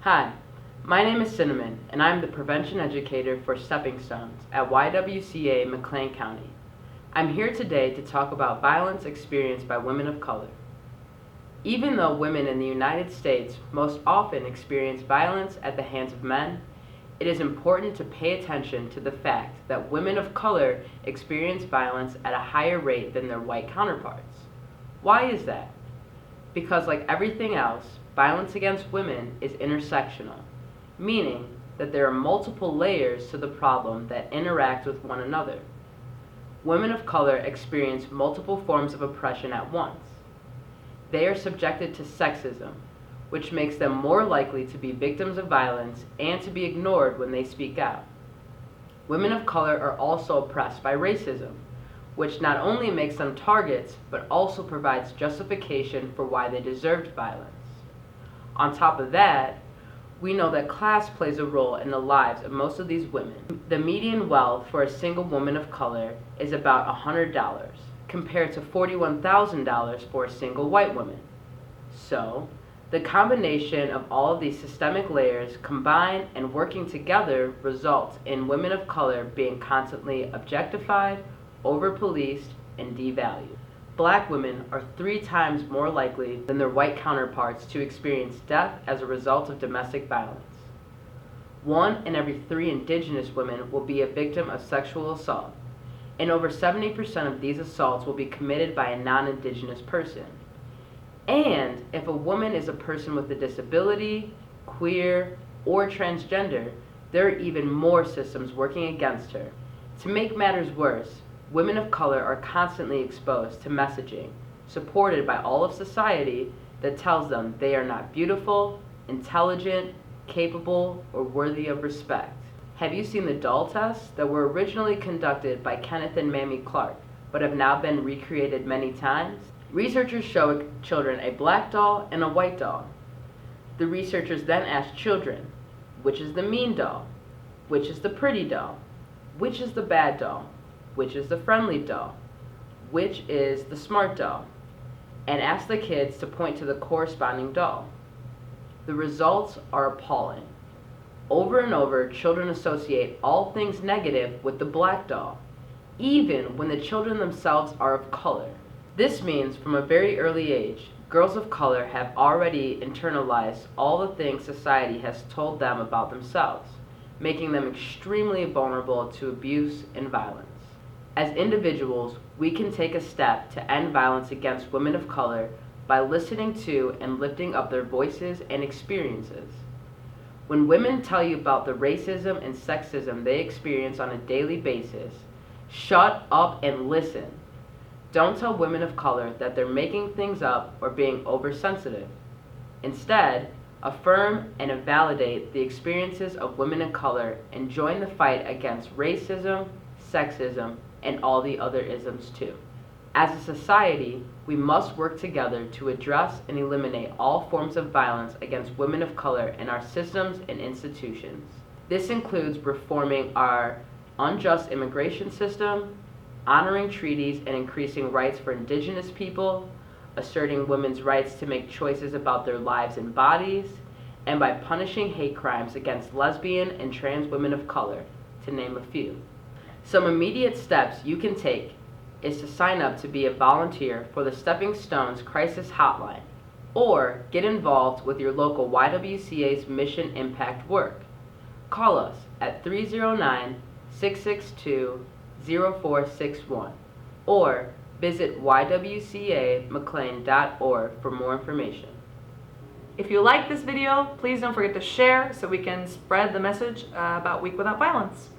Hi, my name is Cinnamon, and I'm the Prevention Educator for Stepping Stones at YWCA McLean County. I'm here today to talk about violence experienced by women of color. Even though women in the United States most often experience violence at the hands of men, it is important to pay attention to the fact that women of color experience violence at a higher rate than their white counterparts. Why is that? Because like everything else, violence against women is intersectional, meaning that there are multiple layers to the problem that interact with one another. Women of color experience multiple forms of oppression at once. They are subjected to sexism, which makes them more likely to be victims of violence and to be ignored when they speak out. Women of color are also oppressed by racism, which not only makes them targets, but also provides justification for why they deserved violence. On top of that, we know that class plays a role in the lives of most of these women. The median wealth for a single woman of color is about $100, compared to $41,000 for a single white woman. So, the combination of all of these systemic layers combined and working together results in women of color being constantly objectified, over-policed, and devalued. Black women are 3 times more likely than their white counterparts to experience death as a result of domestic violence. 1 in every 3 indigenous women will be a victim of sexual assault, and over 70% of these assaults will be committed by a non-indigenous person. And if a woman is a person with a disability, queer, or transgender, there are even more systems working against her. To make matters worse, women of color are constantly exposed to messaging, supported by all of society, that tells them they are not beautiful, intelligent, capable, or worthy of respect. Have you seen the doll tests that were originally conducted by Kenneth and Mamie Clark, but have now been recreated many times? Researchers show children a black doll and a white doll. The researchers then asked children, which is the mean doll? Which is the pretty doll? Which is the bad doll? Which is the friendly doll? Which is the smart doll? And asked the kids to point to the corresponding doll. The results are appalling. Over and over, children associate all things negative with the black doll, even when the children themselves are of color. This means from a very early age, girls of color have already internalized all the things society has told them about themselves, making them extremely vulnerable to abuse and violence. As individuals, we can take a step to end violence against women of color by listening to and lifting up their voices and experiences. When women tell you about the racism and sexism they experience on a daily basis, shut up and listen. Don't tell women of color that they're making things up or being oversensitive. Instead, affirm and validate the experiences of women of color and join the fight against racism, sexism, and all the other isms too. As a society, we must work together to address and eliminate all forms of violence against women of color in our systems and institutions. This includes reforming our unjust immigration system, honoring treaties and increasing rights for indigenous people, asserting women's rights to make choices about their lives and bodies, and by punishing hate crimes against lesbian and trans women of color, to name a few. Some immediate steps you can take is to sign up to be a volunteer for the Stepping Stones Crisis Hotline, or get involved with your local YWCA's Mission Impact work. Call us at 309-662-0461 or visit ywcamclean.org for more information. If you like this video, please don't forget to share so we can spread the message about Week Without Violence.